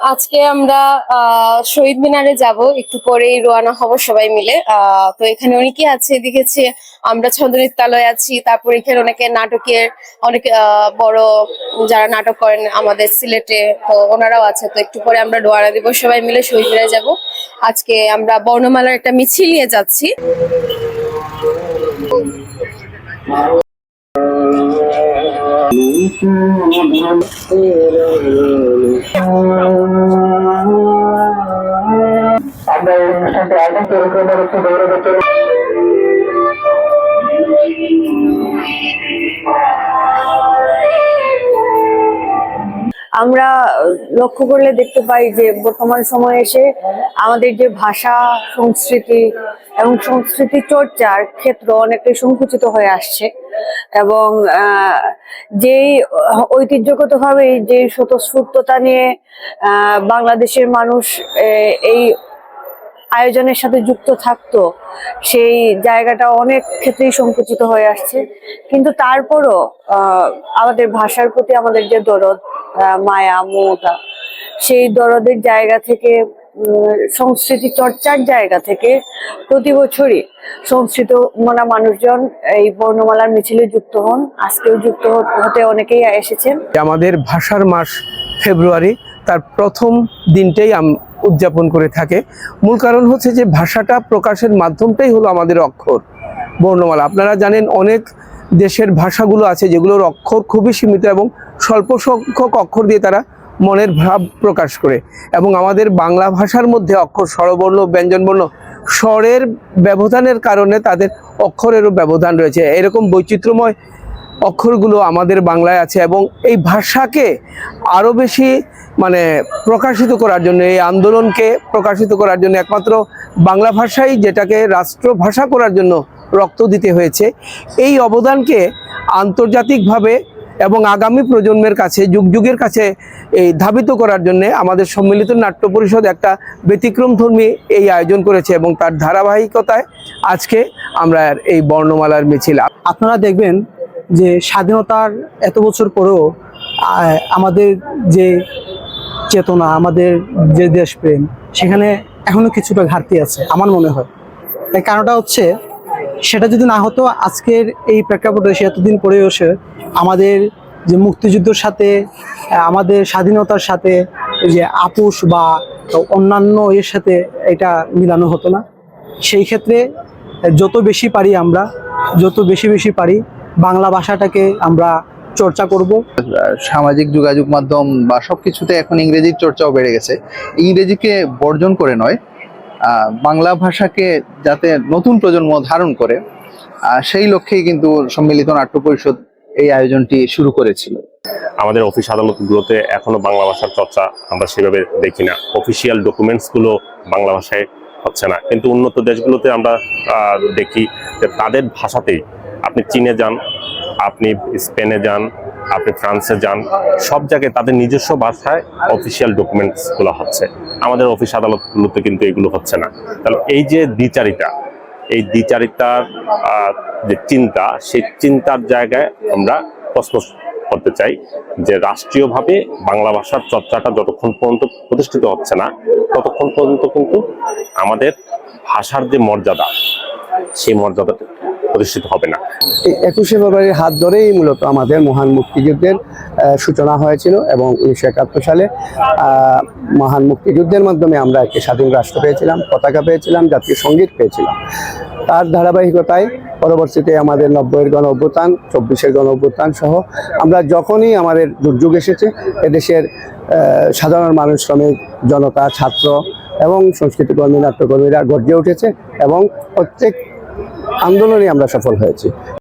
আজকে আমরা শহীদ মিনারে যাব, একটু পরেই রওনা হব সবাই মিলে। তো এখানে অনেকেই আছে দেখেছি, আমরা ছন্দনৃত্যালয় আছি, তারপর এখানে অনেকে নাটকের অনেক বড় যারা নাটক করেন আমাদের সিলেটে, তো ওনারাও আছে। তো একটু পরে আমরা রওনা দিব সবাই মিলে শহীদ মিনারে যাব। আজকে আমরা বর্ণমালার একটা মিছিল নিয়ে যাচ্ছি। আমরা এই অনুষ্ঠানটি আয়োজন করেছি দৌড়াতে। আমরা লক্ষ্য করলে দেখতে পাই যে বর্তমান সময়ে এসে আমাদের যে ভাষা, সংস্কৃতি এবং সংস্কৃতি চর্চার ক্ষেত্র অনেকটাই সংকুচিত হয়ে আসছে। এবং যেই ঐতিহ্যগতভাবে যে স্বতঃস্ফূর্ততা নিয়ে বাংলাদেশের মানুষ এই আয়োজনের সাথে যুক্ত থাকতো, সেই জায়গাটা অনেক ক্ষেত্রেই সংকুচিত হয়ে আসছে। কিন্তু তারপরও আমাদের ভাষার প্রতি আমাদের যে দরদ, মায়া, মমতা, সেই দরদের জায়গা থেকে, সংস্কৃতি চর্চার জায়গা থেকে প্রতি বছরই সংস্কৃত মনা মানুষজন এই বর্ণমালার মিছিলে যুক্ত হন। আজকেও যুক্ত হতে অনেকেই এসেছেন। আমাদের ভাষার মাস ফেব্রুয়ারি, তার প্রথম দিনটাই উদযাপন করে থাকে। মূল কারণ হচ্ছে যে ভাষাটা প্রকাশের মাধ্যমটাই হলো আমাদের অক্ষর, বর্ণমালা। আপনারা জানেন অনেক দেশের ভাষাগুলো আছে যেগুলোর অক্ষর খুবই সীমিত এবং স্বল্প সংখ্যক অক্ষর দিয়ে তারা মনের ভাব প্রকাশ করে। এবং আমাদের বাংলা ভাষার মধ্যে অক্ষর, স্বরবর্ণ, ব্যঞ্জনবর্ণ, স্বরের ব্যবধানের কারণে তাদের অক্ষরেরও ব্যবধান রয়েছে। এরকম বৈচিত্র্যময় অক্ষরগুলো আমাদের বাংলায় আছে। এবং এই ভাষাকে আরও বেশি প্রকাশিত করার জন্য, এই আন্দোলনকে প্রকাশিত করার জন্য একমাত্র বাংলা ভাষাই, যেটাকে রাষ্ট্রভাষা করার জন্য রক্ত দিতে হয়েছে, এই অবদানকে আন্তর্জাতিকভাবে এবং আগামী প্রজন্মের কাছে, যুগ যুগের কাছে এই ধাবিত করার জন্য আমাদের সম্মিলিত নাট্য পরিষদ একটা ব্যতিক্রমধর্মী এই আয়োজন করেছে। এবং তার ধারাবাহিকতায় আজকে আমরা এই বর্ণমালার মিছিল। আপনারা দেখবেন যে স্বাধীনতার এত বছর পরেও আমাদের যে চেতনা, আমাদের যে দেশপ্রেম, সেখানে এখনো কিছুটা ঘাটতি আছে আমার মনে হয়। তাই কারণটা হচ্ছে, সেটা যদি না হতো, আজকের এই প্রেক্ষাপটে এসে এতদিন পরে এসে আমাদের যে মুক্তিযুদ্ধের সাথে, আমাদের স্বাধীনতার সাথে যে আপোষ বা অন্যান্য এর সাথে এটা মিলানো হতো না। সেই ক্ষেত্রে যত বেশি পারি আমরা, যত বেশি পারি বাংলা ভাষাটাকে আমরা চর্চা করব। সামাজিক যোগাযোগ মাধ্যম বা সবকিছুতে এখন ইংরেজির চর্চাও বেড়ে গেছে। ইংরেজিকে বর্জন করে নয়, বাংলা ভাষাকে যাতে নতুন প্রজন্ম ধারণ করে, সেই লক্ষ্যেই কিন্তু সম্মিলিত নাট্য পরিষদ এই আয়োজনটি শুরু করেছিল। আমাদের অফিস আদালতগুলোতে এখনো বাংলা ভাষার চর্চা আমরা সেভাবে দেখি না। অফিসিয়াল ডকুমেন্টসগুলো বাংলা ভাষায় হচ্ছে না, কিন্তু উন্নত দেশগুলোতে আমরা দেখি যে তাদের ভাষাতেই, আপনি চীনে যান, আপনি স্পেনে যান, আপনি ফ্রান্সে যান, সব জায়গায় তাদের নিজস্ব ভাষায় অফিসিয়াল ডকুমেন্টসগুলো হচ্ছে। আমাদের অফিস আদালতগুলোতে কিন্তু এগুলো হচ্ছে না। তাহলে এই যে দ্বিচারিতা, এই দ্বিচারিতার যে চিন্তা, সেই চিন্তার জায়গায় আমরা প্রশ্ন করতে চাই যে রাষ্ট্রীয়ভাবে বাংলা ভাষার চর্চাটা যতক্ষণ পর্যন্ত প্রতিষ্ঠিত হচ্ছে না, ততক্ষণ পর্যন্ত কিন্তু আমাদের ভাষার যে মর্যাদা, সেই মর্যাদাটা প্রতিষ্ঠিত হবে না। 21শে ফেব্রুয়ারির হাত ধরেই মূলত আমাদের মহান মুক্তিযুদ্ধের সূচনা হয়েছিল এবং 1971 সালে মহান মুক্তিযুদ্ধের মাধ্যমে আমরা একটি স্বাধীন রাষ্ট্র পেয়েছিলাম, পতাকা পেয়েছিলাম, জাতীয় সঙ্গীত পেয়েছিলাম। তার ধারাবাহিকতায় পরবর্তীতে আমাদের 90-এর গণ অভ্যুত্থান, 24-এর গণ অভ্যুত্থান সহ আমরা যখনই আমাদের দুর্যোগ এসেছে, এদেশের সাধারণ মানুষ, শ্রমিক জনতা, ছাত্র এবং সংস্কৃতিকর্মী, নাট্যকর্মীরা গর্জে উঠেছে এবং প্রত্যেক আন্দোলনে আমরা সফল হয়েছি।